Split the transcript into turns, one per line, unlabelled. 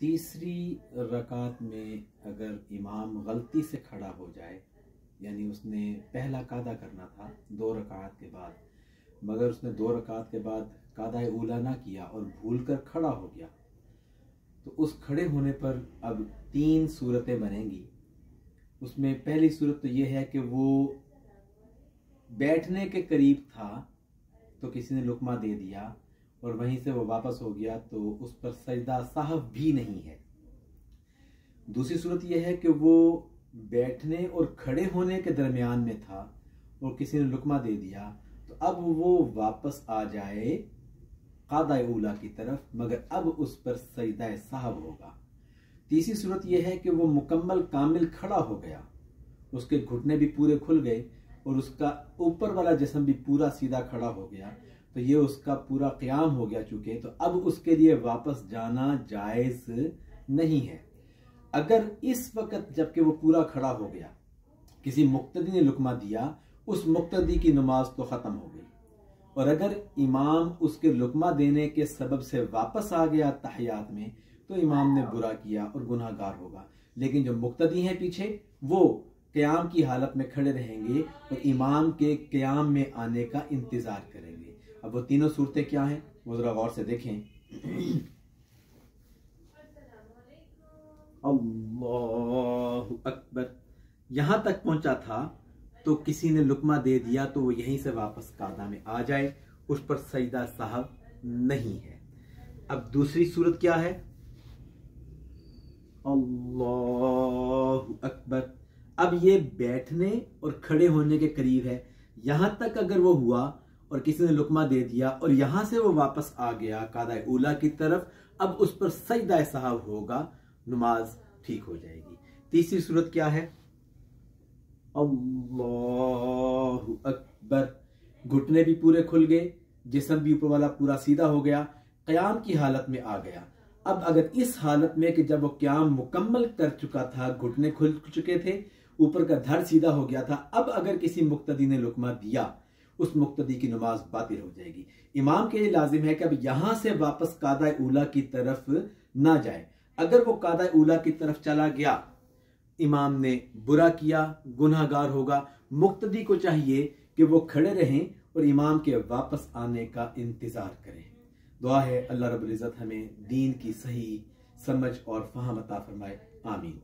तीसरी रकात में अगर इमाम गलती से खड़ा हो जाए, यानी उसने पहला कादा करना था 2 रकात के बाद, मगर उसने 2 रकात के बाद कादा ऊला ना किया और भूल कर खड़ा हो गया, तो उस खड़े होने पर अब 3 सूरतें बनेंगी। उसमें पहली सूरत तो ये है कि वो बैठने के करीब था तो किसी ने लुकमा दे दिया और वहीं से वो वापस हो गया, तो उस पर सजदा साहब भी नहीं है। दूसरी सूरत यह है कि वो बैठने और खड़े होने के दरमियान में था और किसी ने लुकमा दे दिया, तो अब वो वापस आ जाए कादा ऊला की तरफ, मगर अब उस पर सजदा साहब होगा। तीसरी सूरत यह है कि वो मुकम्मल कामिल खड़ा हो गया, उसके घुटने भी पूरे खुल गए और उसका ऊपर वाला जिस्म भी पूरा सीधा खड़ा हो गया, तो ये उसका पूरा क़याम हो गया चुके, तो अब उसके लिए वापस जाना जायज़ नहीं है। अगर इस वक्त जबकि वो पूरा खड़ा हो गया किसी मुक्तदी ने लुकमा दिया, उस मुक्तदी की नमाज तो ख़त्म हो गई, और अगर इमाम उसके लुकमा देने के सबब से वापस आ गया तहियात में, तो इमाम ने बुरा किया और गुनाहगार होगा। लेकिन जो मुक्तदी हैं पीछे, वो क़याम की हालत में खड़े रहेंगे और इमाम के क़याम में आने का इंतज़ार करेंगे। अब वो तीनों सूरतें क्या हैं वो ज़रा गौर से देखें। अल्लाहु अकबर, यहाँ तक पहुँचा था तो किसी ने लुकमा दे दिया, तो वो यहीं से वापस कादा में आ जाए, उस पर सजदा साहब नहीं है। अब दूसरी सूरत क्या है? अल्लाहु अकबर, अब ये बैठने और खड़े होने के करीब है, यहां तक अगर वो हुआ और किसी ने लुकमा दे दिया और यहां से वो वापस आ गया कादा ऊला की तरफ, अब उस पर सजदा साहब होगा, नमाज ठीक हो जाएगी। तीसरी सूरत क्या है? अल्लाहु अकबर, घुटने भी पूरे खुल गए, जिस्म भी ऊपर वाला पूरा सीधा हो गया, क़याम की हालत में आ गया। अब अगर इस हालत में कि जब वो क़याम मुकम्मल कर चुका था, घुटने खुल चुके थे, ऊपर का धड़ सीधा हो गया था, अब अगर किसी मुक्तदी ने लुकमा दिया, उस मुक्तदी की नमाज बातिल हो जाएगी। इमाम के लिए लाजिम है कि अब यहां से वापस कादा ऊला की तरफ ना जाए। अगर वो कादा ऊला की तरफ चला गया, इमाम ने बुरा किया, गुनाहगार होगा। मुक्तदी को चाहिए कि वो खड़े रहें और इमाम के वापस आने का इंतजार करें। दुआ है अल्लाह रब्बुल इज़्ज़त हमें दीन की सही समझ और फहम अता फरमाए। आमीन।